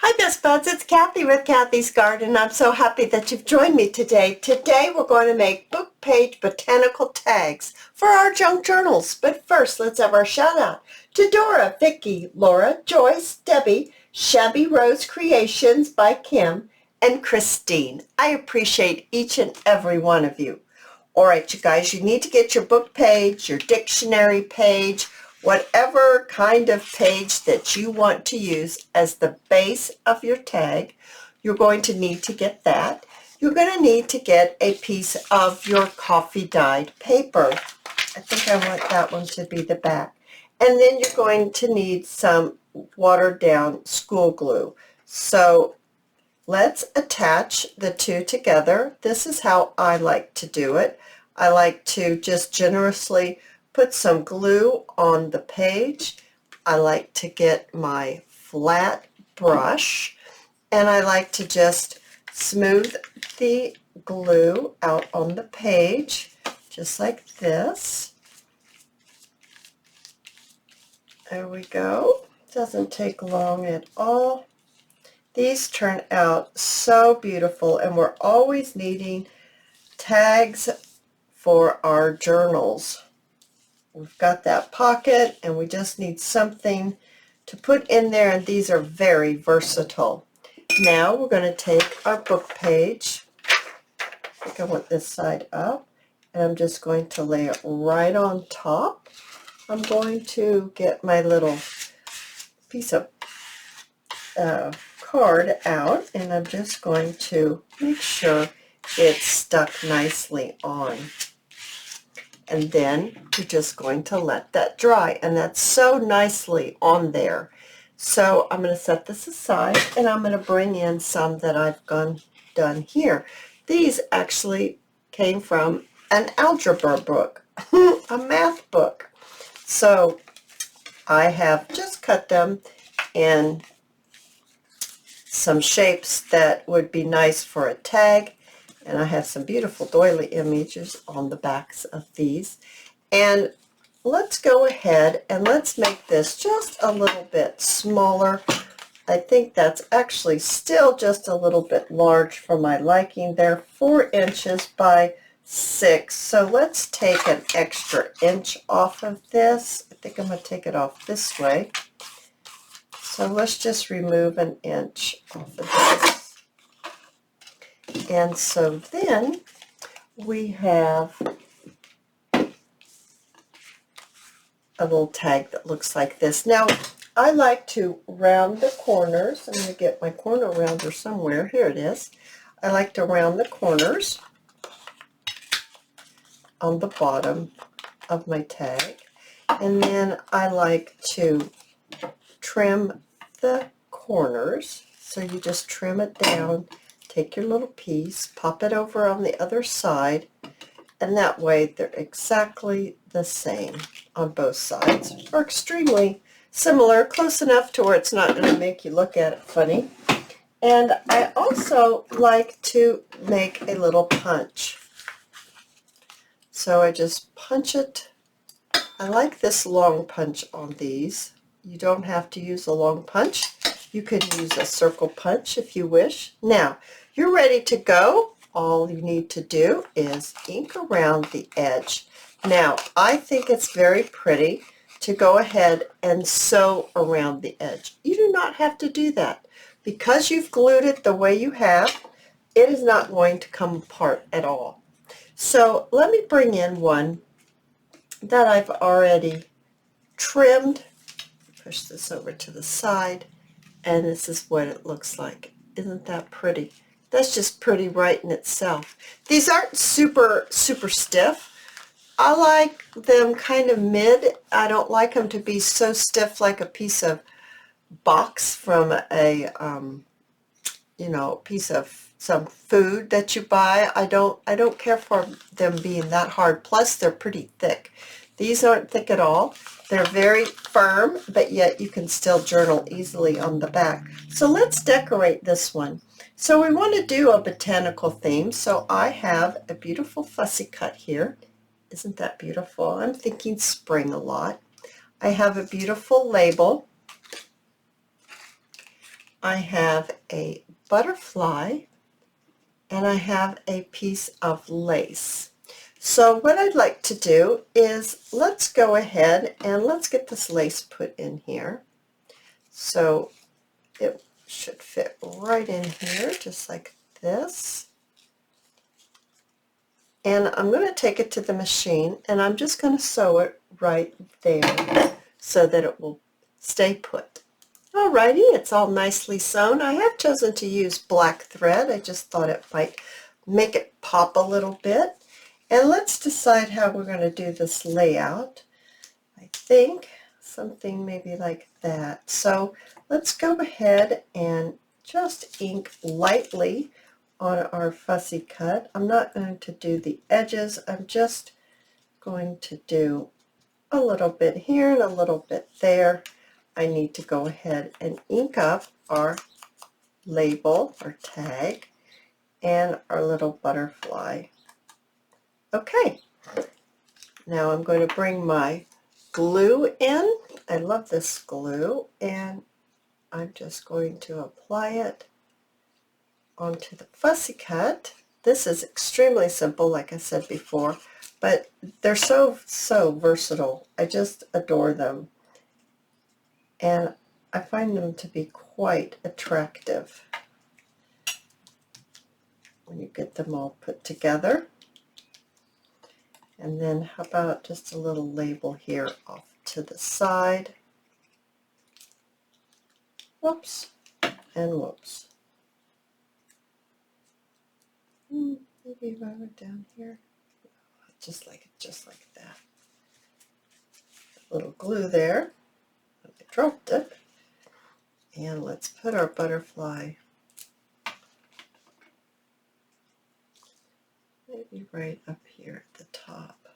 Hi Best Buds, it's Cathy with Cathy's Garden. I'm so happy that you've joined me today. Today we're going to make book page botanical tags for our junk journals. But first, let's have our shout out to Dora, Vicky, Laura, Joyce, Debbie, Shabby Rose Creations by Kim, and Christine. I appreciate each and every one of you. All right, you guys, you need to get your book page, your dictionary page, whatever kind of page that you want to use as the base of your tag. You're going to need to get that. You're going to need to get a piece of your coffee dyed paper. I think I want that one to be the back. And then you're going to need some watered down school glue. So let's attach the two together. This is how I like to do it. I like to just generously put some glue on the page. I like to get my flat brush and I like to just smooth the glue out on the page just like this. There we go. Doesn't take long at all. These turn out so beautiful, and we're always needing tags for our journals. We've got that pocket and we just need something to put in there, and these are very versatile. Now we're going to take our book page. I think I want this side up, and I'm just going to lay it right on top. I'm going to get my little piece of card out, and I'm just going to make sure it's stuck nicely on. And then you're just going to let that dry, and that's so nicely on there. So I'm going to set this aside, and I'm going to bring in some that I've done here. These actually came from an algebra book, a math book. So I have just cut them in some shapes that would be nice for a tag. And I have some beautiful doily images on the backs of these. And let's go ahead and let's make this just a little bit smaller. I think that's actually still just a little bit large for my liking. They're 4 inches by 6. So let's take an extra inch off of this. I think I'm going to take it off this way. So let's just remove an inch off of this. And so then we have a little tag that looks like this. Now, I like to round the corners. I'm going to get my corner rounder somewhere. Here it is. I like to round the corners on the bottom of my tag. And then I like to trim the corners. So you just trim it down. Take your little piece, pop it over on the other side, and that way they're exactly the same on both sides, or extremely similar, close enough to where it's not going to make you look at it funny. And I also like to make a little punch. So I just punch it. I like this long punch on these. You don't have to use a long punch. You could use a circle punch if you wish. Now, you're ready to go. All you need to do is ink around the edge. Now, I think it's very pretty to go ahead and sew around the edge. You do not have to do that. Because you've glued it the way you have, it is not going to come apart at all. So let me bring in one that I've already trimmed. Push this over to the side, and this is what it looks like. Isn't that pretty? That's just pretty right in itself. These aren't super stiff. I like them kind of mid. I don't like them to be so stiff like a piece of box from a piece of some food that you buy. I don't care for them being that hard. Plus they're pretty thick. These aren't thick at all. They're very firm, but yet you can still journal easily on the back. So let's decorate this one. So we want to do a botanical theme. So I have a beautiful fussy cut here. Isn't that beautiful? I'm thinking spring a lot. I have a beautiful label. I have a butterfly, and I have a piece of lace. So what I'd like to do is let's go ahead and let's get this lace put in here. So it should fit right in here, just like this. And I'm going to take it to the machine, and I'm just going to sew it right there so that it will stay put. Alrighty, it's all nicely sewn. I have chosen to use black thread. I just thought it might make it pop a little bit. And let's decide how we're going to do this layout. I think something maybe like that. So let's go ahead and just ink lightly on our fussy cut. I'm not going to do the edges. I'm just going to do a little bit here and a little bit there. I need to go ahead and ink up our label, our tag, and our little butterfly. Okay, now I'm going to bring my glue in. I love this glue, and I'm just going to apply it onto the fussy cut. This is extremely simple, like I said before, but they're so versatile. I just adore them, and I find them to be quite attractive when you get them all put together. And then how about just a little label here off to the side. Whoops and whoops. Maybe run it down here. Just like that. A little glue there. I dropped it. And let's put our butterfly maybe right up here at the top.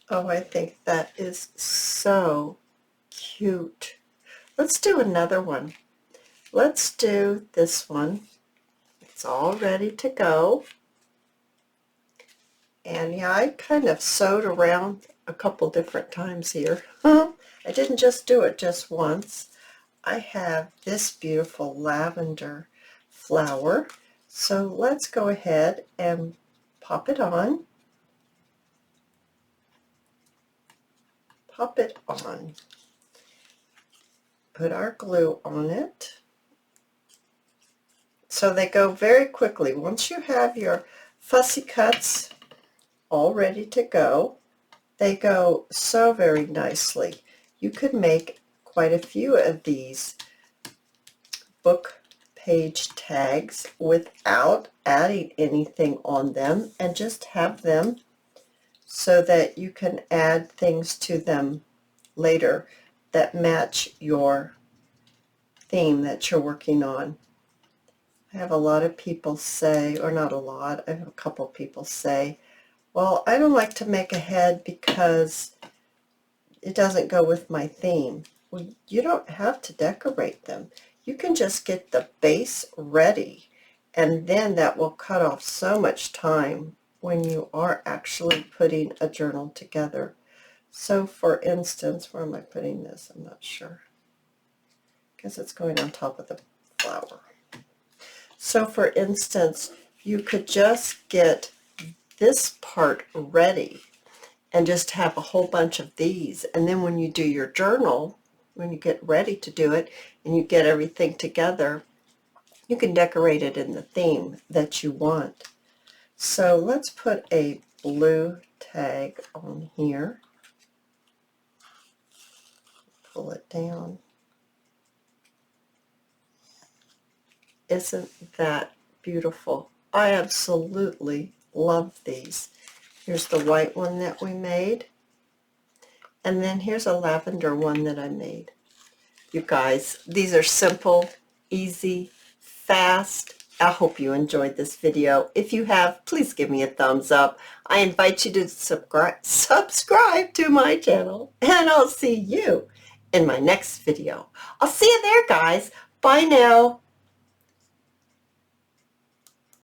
Oh, I think that is so cute. Let's do another one. Let's do this one. It's all ready to go. And yeah, I kind of sewed around a couple different times here. I didn't just do it just once. I have this beautiful lavender flower. So let's go ahead and pop it on. Pop it on. Put our glue on it. So they go very quickly. Once you have your fussy cuts all ready to go, they go so very nicely. You could make quite a few of these book page tags without adding anything on them, and just have them so that you can add things to them later that match your theme that you're working on. I have a lot of people say, or not a lot, I have a couple people say, well, I don't like to make a head because it doesn't go with my theme. Well, you don't have to decorate them. You can just get the base ready, and then that will cut off so much time when you are actually putting a journal together. So for instance, where am I putting this? I'm not sure. I guess it's going on top of the flower. So for instance, you could just get this part ready and just have a whole bunch of these, and then when you do your journal, when you get ready to do it and you get everything together, you can decorate it in the theme that you want. So let's put a blue tag on here. Pull it down. Isn't that beautiful? I absolutely love these. Here's the white one that we made. And then here's a lavender one that I made. You guys, these are simple, easy, fast. I hope you enjoyed this video. If you have, please give me a thumbs up. I invite you to subscribe to my channel, and I'll see you in my next video. I'll see you there, guys. Bye now.